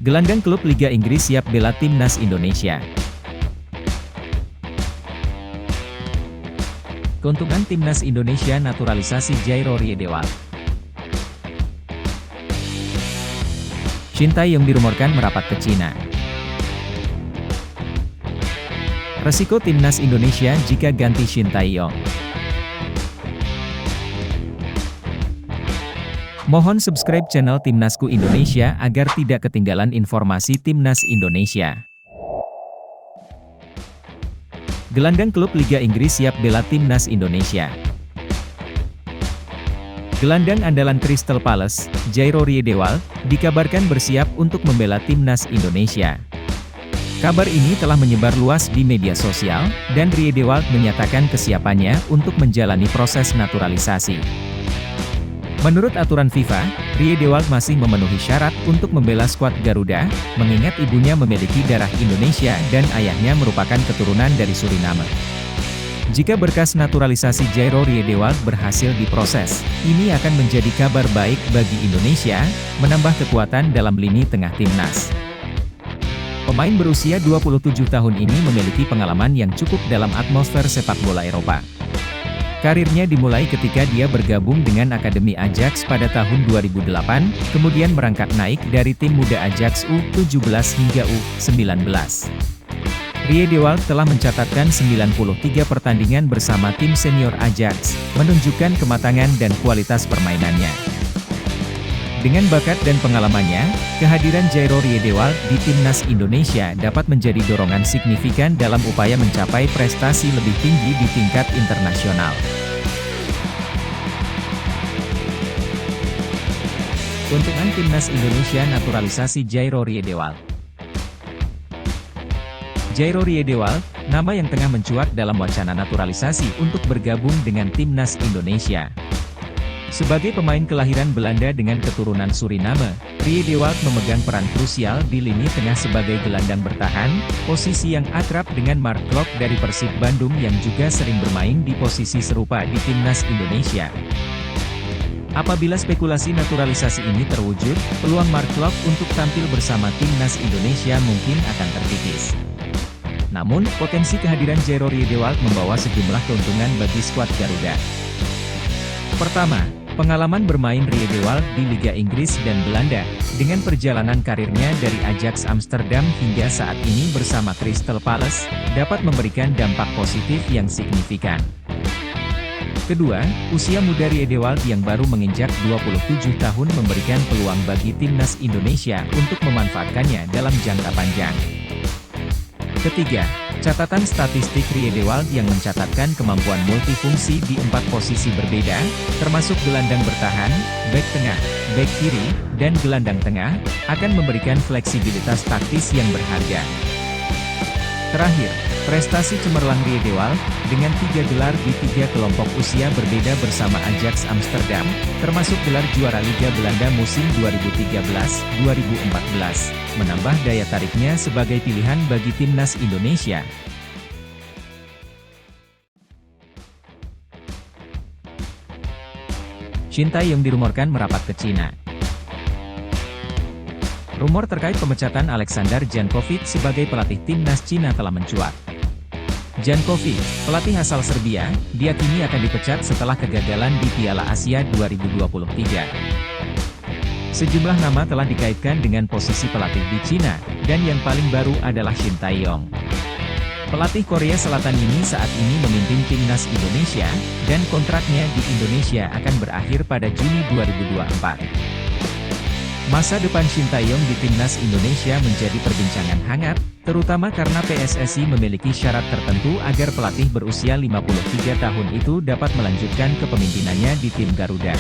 Gelandang klub Liga Inggris siap bela timnas Indonesia. Keuntungan timnas Indonesia naturalisasi Jairo Riedewald. Shin Tae-yong dirumorkan merapat ke Cina. Resiko timnas Indonesia jika ganti Shin Tae-yong. Mohon subscribe channel Timnasku Indonesia agar tidak ketinggalan informasi Timnas Indonesia. Gelandang klub Liga Inggris siap bela Timnas Indonesia. Gelandang andalan Crystal Palace, Jairo Riedewald, dikabarkan bersiap untuk membela Timnas Indonesia. Kabar ini telah menyebar luas di media sosial, dan Riedewald menyatakan kesiapannya untuk menjalani proses naturalisasi. Menurut aturan FIFA, Riedewald masih memenuhi syarat untuk membela skuad Garuda, mengingat ibunya memiliki darah Indonesia dan ayahnya merupakan keturunan dari Suriname. Jika berkas naturalisasi Jairo Riedewald berhasil diproses, ini akan menjadi kabar baik bagi Indonesia, menambah kekuatan dalam lini tengah timnas. Pemain berusia 27 tahun ini memiliki pengalaman yang cukup dalam atmosfer sepak bola Eropa. Karirnya dimulai ketika dia bergabung dengan Akademi Ajax pada tahun 2008, kemudian merangkak naik dari tim muda Ajax U17 hingga U19. Riedewald telah mencatatkan 93 pertandingan bersama tim senior Ajax, menunjukkan kematangan dan kualitas permainannya. Dengan bakat dan pengalamannya, kehadiran Jairo Riedewald di Timnas Indonesia dapat menjadi dorongan signifikan dalam upaya mencapai prestasi lebih tinggi di tingkat internasional. Keuntungan Timnas Indonesia naturalisasi Jairo Riedewald. Jairo Riedewald, nama yang tengah mencuat dalam wacana naturalisasi untuk bergabung dengan Timnas Indonesia. Sebagai pemain kelahiran Belanda dengan keturunan Suriname, Riedewald memegang peran krusial di lini tengah sebagai gelandang bertahan, posisi yang akrab dengan Mark Klok dari Persib Bandung yang juga sering bermain di posisi serupa di Timnas Indonesia. Apabila spekulasi naturalisasi ini terwujud, peluang Mark Klok untuk tampil bersama Timnas Indonesia mungkin akan terkikis. Namun, potensi kehadiran Jairo Riedewald membawa sejumlah keuntungan bagi skuad Garuda. Pertama, pengalaman bermain Riedewald di Liga Inggris dan Belanda, dengan perjalanan karirnya dari Ajax Amsterdam hingga saat ini bersama Crystal Palace, dapat memberikan dampak positif yang signifikan. Kedua, usia muda Riedewald yang baru menginjak 27 tahun memberikan peluang bagi Timnas Indonesia untuk memanfaatkannya dalam jangka panjang. Ketiga, catatan statistik Riedewald yang mencatatkan kemampuan multifungsi di 4 posisi berbeda, termasuk gelandang bertahan, bek tengah, bek kiri, dan gelandang tengah, akan memberikan fleksibilitas taktis yang berharga. Terakhir, prestasi cemerlang Riedewald, dengan 3 gelar di 3 kelompok usia berbeda bersama Ajax Amsterdam, termasuk gelar juara Liga Belanda musim 2013-2014, menambah daya tariknya sebagai pilihan bagi Timnas Indonesia. Shin Tae-yong dirumorkan merapat ke Cina. Rumor terkait pemecatan Alexander Jankovic sebagai pelatih Timnas Cina telah mencuat. Jankovic, pelatih asal Serbia, diyakini akan dipecat setelah kegagalan di Piala Asia 2023. Sejumlah nama telah dikaitkan dengan posisi pelatih di Cina, dan yang paling baru adalah Shin Tae-yong. Pelatih Korea Selatan ini saat ini memimpin Timnas Indonesia, dan kontraknya di Indonesia akan berakhir pada Juni 2024. Masa depan Shin Tae-yong di Timnas Indonesia menjadi perbincangan hangat, terutama karena PSSI memiliki syarat tertentu agar pelatih berusia 53 tahun itu dapat melanjutkan kepemimpinannya di tim Garuda.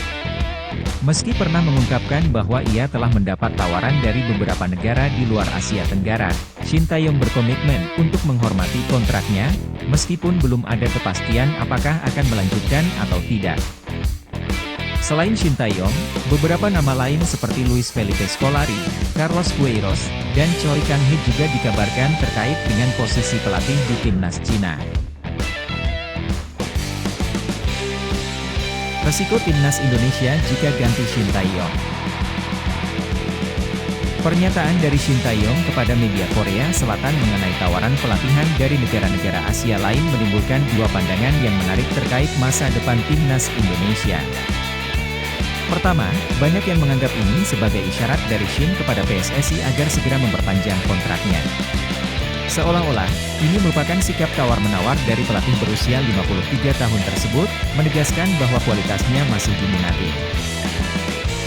Meski pernah mengungkapkan bahwa ia telah mendapat tawaran dari beberapa negara di luar Asia Tenggara, Shin Tae-yong berkomitmen untuk menghormati kontraknya, meskipun belum ada kepastian apakah akan melanjutkan atau tidak. Selain Shin Tae-yong, beberapa nama lain seperti Luis Felipe Scolari, Carlos Queiroz, dan Choi Kang-hee juga dikabarkan terkait dengan posisi pelatih di Timnas Cina. Resiko Timnas Indonesia jika ganti Shin Tae-yong. Pernyataan dari Shin Tae-yong kepada media Korea Selatan mengenai tawaran pelatihan dari negara-negara Asia lain menimbulkan dua pandangan yang menarik terkait masa depan timnas Indonesia. Pertama, banyak yang menganggap ini sebagai isyarat dari Shin kepada PSSI agar segera memperpanjang kontraknya. Seolah-olah, ini merupakan sikap tawar-menawar dari pelatih berusia 53 tahun tersebut, menegaskan bahwa kualitasnya masih diminati.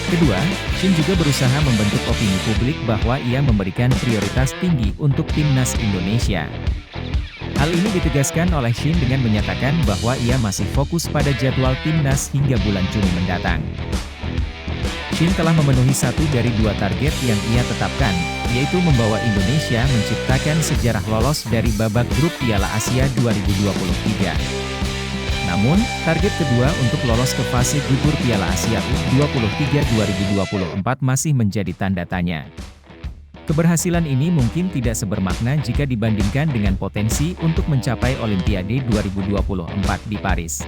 Kedua, Shin juga berusaha membentuk opini publik bahwa ia memberikan prioritas tinggi untuk timnas Indonesia. Hal ini ditegaskan oleh Shin dengan menyatakan bahwa ia masih fokus pada jadwal timnas hingga bulan Juni mendatang. Shin telah memenuhi satu dari dua target yang ia tetapkan, yaitu membawa Indonesia menciptakan sejarah lolos dari babak grup Piala Asia 2023. Namun, target kedua untuk lolos ke fase gugur Piala Asia U23 2024 masih menjadi tanda tanya. Keberhasilan ini mungkin tidak sebermakna jika dibandingkan dengan potensi untuk mencapai Olimpiade 2024 di Paris.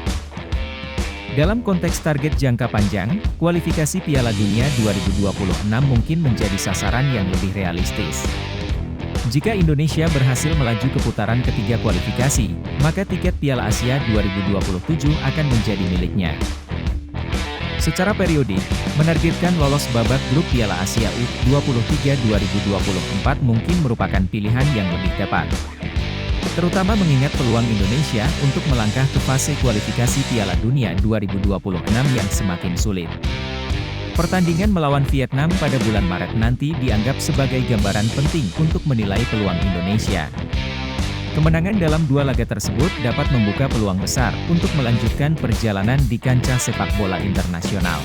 Dalam konteks target jangka panjang, kualifikasi Piala Dunia 2026 mungkin menjadi sasaran yang lebih realistis. Jika Indonesia berhasil melaju ke putaran ketiga kualifikasi, maka tiket Piala Asia 2027 akan menjadi miliknya. Secara periodik, menargetkan lolos babak grup Piala Asia U23 2024 mungkin merupakan pilihan yang lebih tepat. Terutama mengingat peluang Indonesia untuk melangkah ke fase kualifikasi Piala Dunia 2026 yang semakin sulit. Pertandingan melawan Vietnam pada bulan Maret nanti dianggap sebagai gambaran penting untuk menilai peluang Indonesia. Kemenangan dalam dua laga tersebut dapat membuka peluang besar untuk melanjutkan perjalanan di kancah sepak bola internasional.